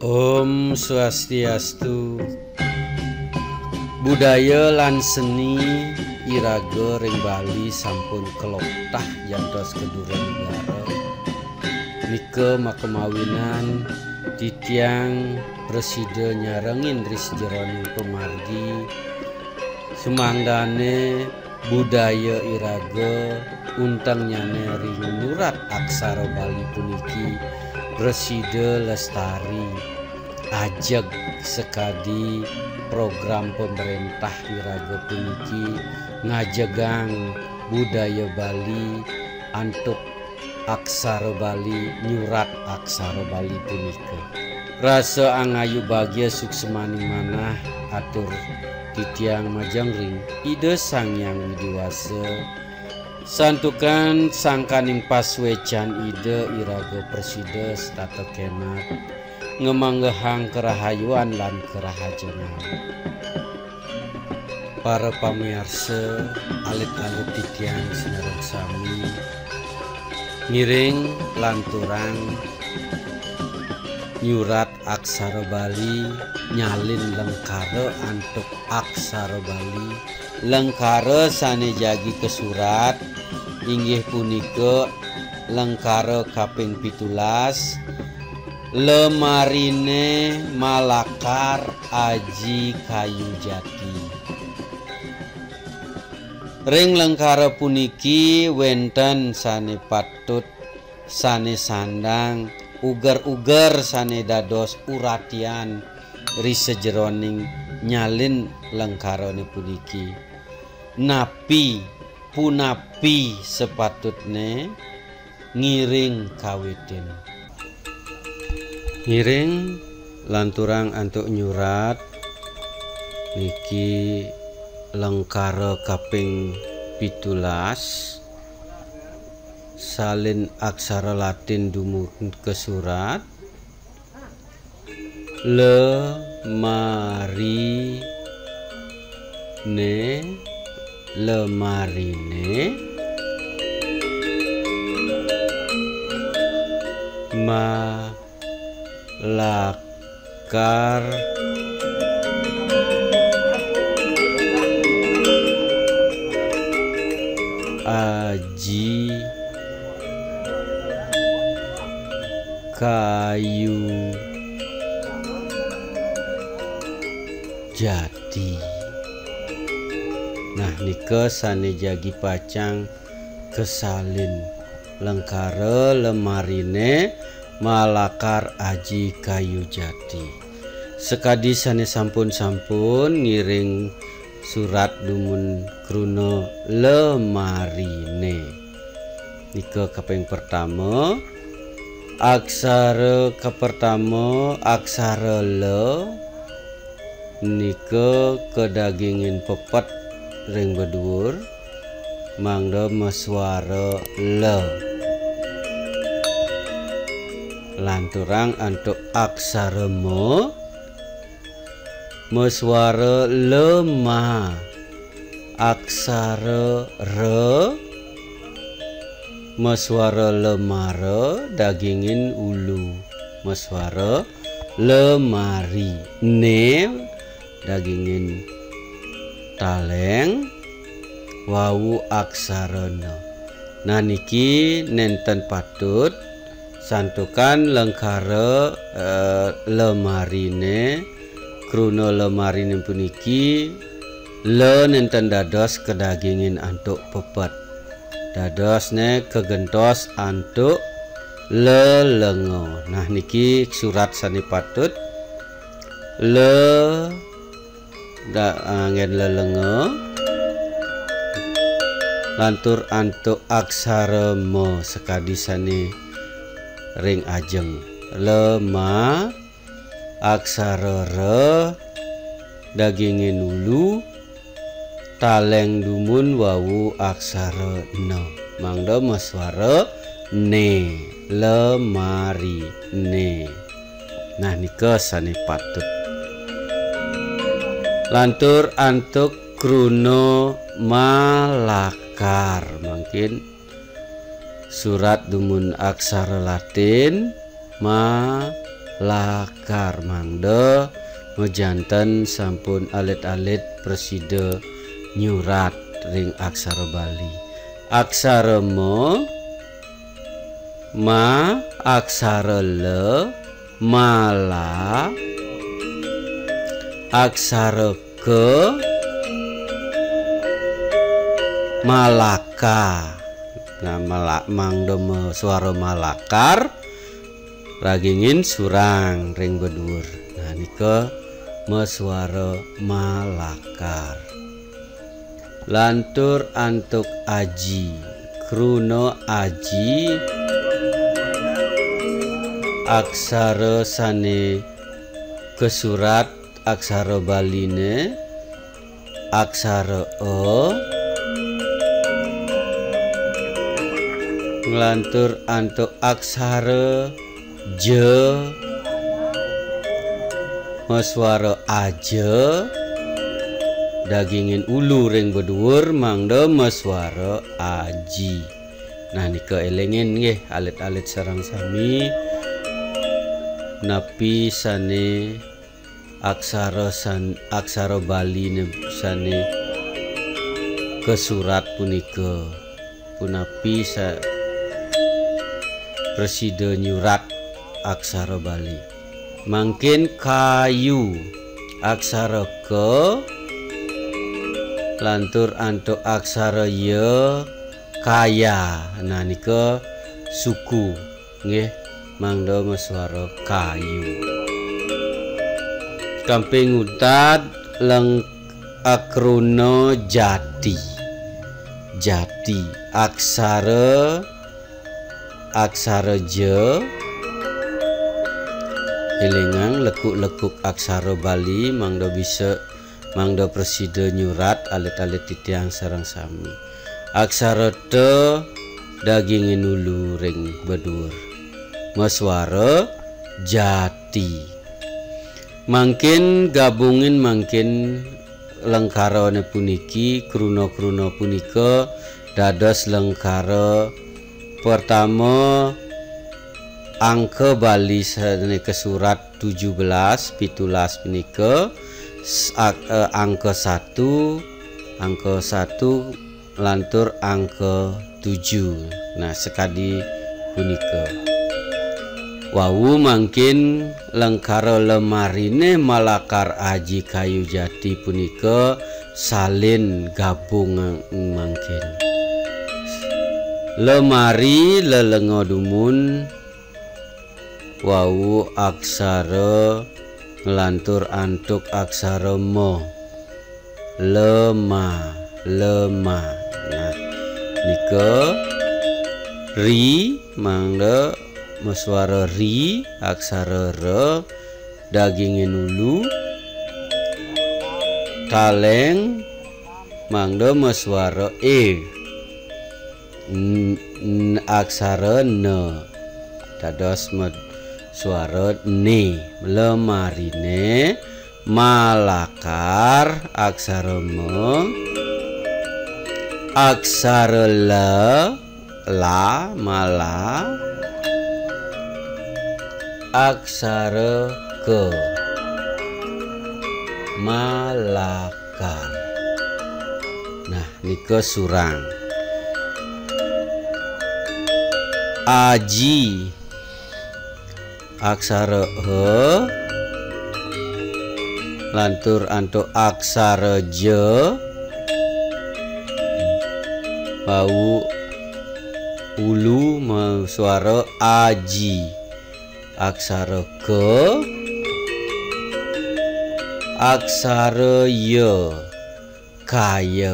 Om Swastiastu. Budaya lan seni iraga ring Bali sampun keloktah yantos kedua negara. Nika makemawinan titiang presiden nyarengin ris jeroning pemargi semangdane budaya iraga untang nyane ring nurat aksara Bali puniki Preside lestari ajeg sekadi program pemerintah iraga puniki ngajegang budaya Bali antuk aksara Bali nyurat aksara Bali punika rasa angayu bahagia suksemaning manah atur titiang majangring ide sang yang widiwasa santukan sangkaning paswecan ide iraga preside stata kemat ngemanggehang kerahayuan lan kerahajanan. Para pamirsa alit-alit titiang sinareng sami ngiring lanturang nyurat aksara Bali nyalin lengkara antuk aksara Bali lengkara sane jagi kesurat inggih punika lengkara kaping 17 Lemarine Malakar Aji Kayu Jati. Ring lengkara puniki wenten sane patut sane sandang uger-uger sane dados uratian risejeroning nyalin lengkarane puniki napi punapi sepatutne ngiring kawitin ngiring lanturang antuk nyurat niki lengkara kaping 17 salin aksara Latin dumugi ke surat Lemarine Malakar Aji Kayu Jati. Nah nika sane jagi pacang kesalin lengkara Lemarine Malakar Aji Kayu Jati. Sekadi sane sampun-sampun ngiring surat dumun kruna Lemarine. Nika kaping pertama aksara kepertama aksara le nika kedagingin pepet ring bedur mangda meswara le lanturang antuk aksara me meswara lema aksara re meswara lemara dagingin ulu meswara lemari ne dagingin taleng wawu aksarana. Nah niki nenten patut santukan lengkara Lemarine kruna Lemarine puniki le nenten dados kedagingin antuk pepet dados ne kegentos antuk lelengo. Nah niki surat sani patut le ngen lelengo lantur antuk aksara mo sekadi sani ring ajeng lema aksara re dagingin ulu taleng dumun wawu aksara no mangda meswara ne lemari ne. Nah nika sane patut lantur antuk kruna Malakar mungkin surat dumun aksara Latin lakar mangda mejanten sampun alit-alit presida nyurat ring aksara Bali. Aksara ma, aksara le, mala, aksara ke, malaka. Nah, mangda suara malakar ragingin surang ring bedur. Nah nika suara malakar. Lantur antuk aji, kruno aji aksara sane kesurat aksara Baline aksara e ngelantur antuk aksara je maswara aje dagingin ulu ring bedur mangda maswara aji. Nah nika elengin nggih alit-alit sareng sami napi sane aksara Bali sane kesurat punika punapi presida nyurat aksara Bali. Mangkin kayu aksara ke lantur antuk aksara ye kaya. Nah nika suku nggih mangda maswara kayu. Kamping utat leng akrono jati. Jati aksara je elingang lekuk-lekuk aksara Bali mangda bisa mangda presida nyurat alit-alit titiang sareng sami. Aksara te dagingin ulu ring bedur maswara jati. Mangkin gabungin mangkin lengkarane puniki kruna-kruna punika dados lengkara pertama angka Bali sane kesurat 17 pitulas punika angka 1 lantur angka 7. Nah sekadi punika wau mangkin lengkara lemarine malakar aji kayu jati punika salin gabung mangkin lemari lelengo dumun wau aksara ngelantur antuk aksara mo lema. Nah nika ri mangda maswara ri aksara re dagingin ulu kaleng mangda maswara e aksara ne dados suara ne. Lemarine malakar aksara me aksara la mala aksara ke malakar. Nah nika surang aji aksara he lantur antuk aksara je bau ulu suara aji aksara ke aksara ye kaya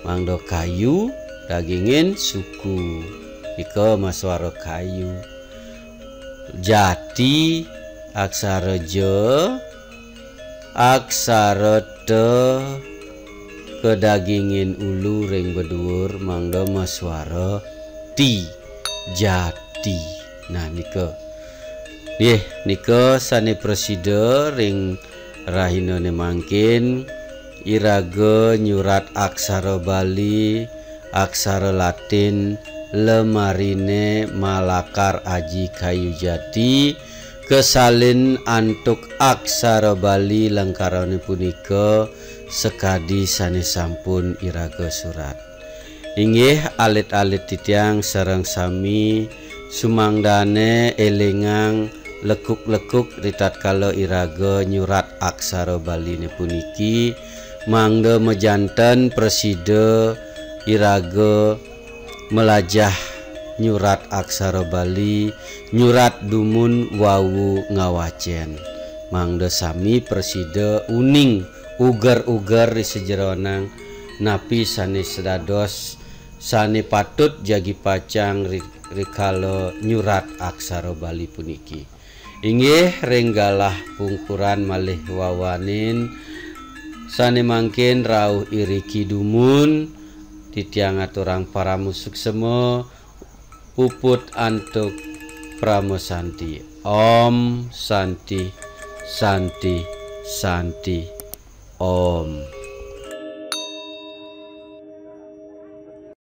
mangdo kayu dagingin suku ika maswara kayu. Jati aksara je aksara te kedagingin ulu ring bedur mangda maswara ti jati. Nah nika sane presida ring rahinane mangkin iraga nyurat aksara Bali aksara Latin lemarine malakar aji kayu jati kesalin antuk aksara Bali lengkarane punika sekadi sanes sampun iraga surat. Inggih alit-alit titiang sareng sami sumangdane elingang lekuk-lekuk ritat kala iraga nyurat aksara Bali ne puniki mangda mejanten presida iraga melajah nyurat aksara Bali nyurat dumun wawu ngawacen mangda sami presida uning uger-uger di sejeronang napi sanes sedados sane patut jagi pacang rikala nyurat aksara Bali puniki. Inggih renggalah pungkuran malih wawanin sane mangkin rauh iriki dumun titiang aturang para musuk semo puput antuk pramosanti. Om Santi Santi Santi Om.